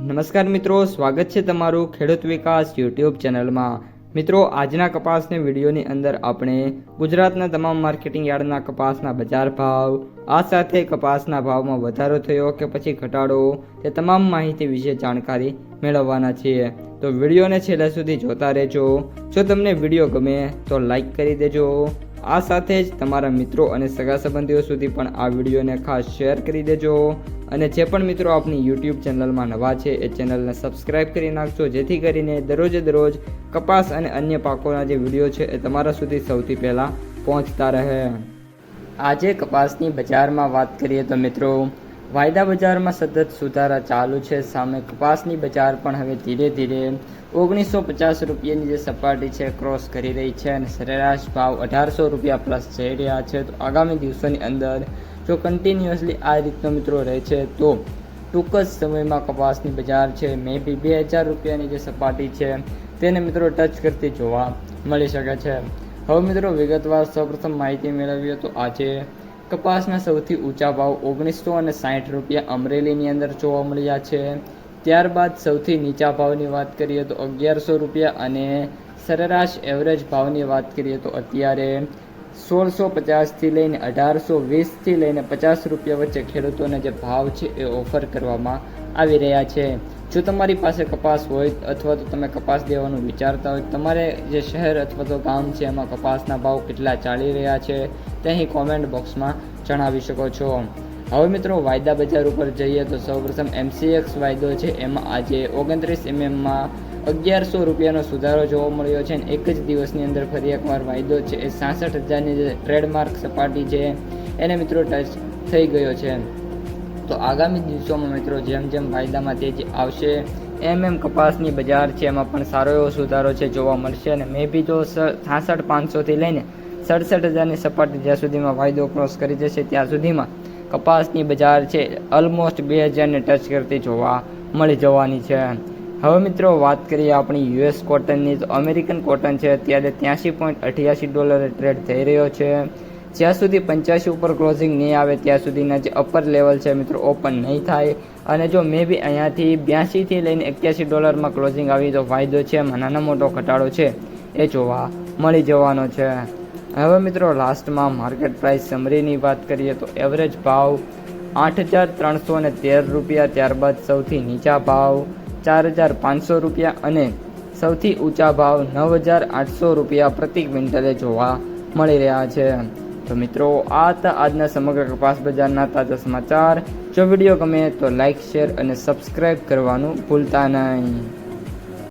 નમસ્કાર મિત્રો, સ્વાગત છે તમારું ખેડૂત વિકાસ યુટ્યુબ ચેનલમાં। મિત્રો, આજના કપાસની વિડીયોની અંદર આપણે ગુજરાતના તમામ માર્કેટિંગ યાર્ડના કપાસના બજાર ભાવ, આ સાથે કપાસના ભાવમાં વધારો થયો કે પછી ઘટાડો, તે તમામ માહિતી વિશે જાણકારી મેળવવાના છીએ। તો વિડીયોને છેલ્લે સુધી જોતા રહેજો। જો તમને વિડીયો ગમે તો લાઈક કરી દેજો। આ સાથે જ તમારા મિત્રો અને સગા સંબંધીઓ સુધી પણ આ વિડીયોને ખાસ શેર કરી દેજો। અને જે પણ મિત્રો આપણી યુટ્યુબ ચેનલમાં નવા છે એ ચેનલને સબસ્ક્રાઈબ કરી નાખજો, જેથી કરીને દરરોજ કપાસ અને અન્ય પાકોના જે વિડીયો છે એ તમારા સુધી સૌથી પહેલાં પહોંચતા રહે। આજે કપાસની બજારમાં વાત કરીએ તો મિત્રો, વાયદા બજારમાં સતત સુધારા ચાલુ છે। સામે કપાસની બજાર પણ હવે ધીરે ધીરે 1950 રૂપિયાની જે સપાટી છે ક્રોસ કરી રહી છે અને સરેરાશ ભાવ 1800 રૂપિયા પ્લસ જઈ રહ્યા છે। તો આગામી દિવસોની અંદર જો કન્ટિન્યુઅસલી આ રીતનો મિત્રો રહે છે તો ટૂંક જ સમયમાં કપાસની બજાર છે મે બી 2000 રૂપિયાની જે સપાટી છે તેને મિત્રો ટચ કરતી જોવા મળી શકે છે। હવે મિત્રો વિગતવાર સૌપ્રથમ માહિતી મેળવીએ તો આજે કપાસના સૌથી ઊંચા ભાવ 1960 રૂપિયા અમરેલીની અંદર જોવા મળ્યા છે। ત્યારબાદ સૌથી નીચા ભાવની વાત કરીએ તો 1100 રૂપિયા અને સરેરાશ એવરેજ ભાવની વાત કરીએ તો અત્યારે 1650થી લઈને 1820થી લઈને 50 રૂપિયા વચ્ચે ખેડૂતોને જે ભાવ છે એ ઓફર કરવામાં આવી રહ્યા છે। જો તમારી પાસે કપાસ હોય અથવા તો તમે કપાસ દેવાનું વિચારતા હોય, તમારે જે શહેર અથવા તો ગામ છે એમાં કપાસના ભાવ કેટલા ચાલી રહ્યા છે તે અહીં કોમેન્ટ બોક્સમાં જણાવી શકો છો। હવે મિત્રો વાયદા બજાર ઉપર જઈએ તો સૌપ્રથમ MCX વાયદો છે એમાં આજે 29 mmમાં 1100 રૂપિયાનો સુધારો જોવા મળ્યો છે અને એક જ દિવસની અંદર ફરી એકવાર વાયદો છે એ 66,000ની જે ટ્રેડમાર્ક સપાટી છે એને મિત્રો ટચ થઈ ગયો છે। તો આગામી દિવસોમાં મિત્રો જેમ જેમ વાયદામાં તેજી આવશે એમ કપાસની બજાર છે એમાં પણ સારો એવો સુધારો છે જોવા મળશે અને મે બી જો 66,500થી લઈને 67,000ની સપાટી જ્યાં સુધીમાં વાયદો ક્રોસ કરી જશે ત્યાં સુધીમાં કપાસની બજાર છે ઓલમોસ્ટ 2000ને ટચ કરતી જોવા મળી જવાની છે। હવે મિત્રો વાત કરીએ આપણી US કોટનની, તો અમેરિકન કોટન છે અત્યારે $83.88 ટ્રેડ થઈ રહ્યો છે। જ્યાં સુધી 85 ઉપર ક્લોઝિંગ નહીં આવે ત્યાં સુધીના જે અપર લેવલ છે મિત્રો ઓપન નહીં થાય અને જો મે બી અહીંયાથી 82થી લઈને $81માં ક્લોઝિંગ આવી તો ફાયદો છે, એમાં નાનો મોટો ઘટાડો છે એ જોવા મળી જવાનો છે। હવે મિત્રો લાસ્ટમાં માર્કેટ પ્રાઇસ સમરીની વાત કરીએ તો એવરેજ ભાવ 8,313 રૂપિયા, ત્યારબાદ સૌથી નીચા ભાવ 4,500 રૂપિયા અને સૌથી ઊંચા ભાવ 9,800 રૂપિયા પ્રતિ ક્વિન્ટલે જોવા મળી રહ્યા છે। તો મિત્રો આ હતા આજના સમગ્ર કપાસ બજારના તાજા સમાચાર। જો વિડીયો ગમે તો લાઇક, શેર અને સબસ્ક્રાઈબ કરવાનું ભૂલતા નહીં।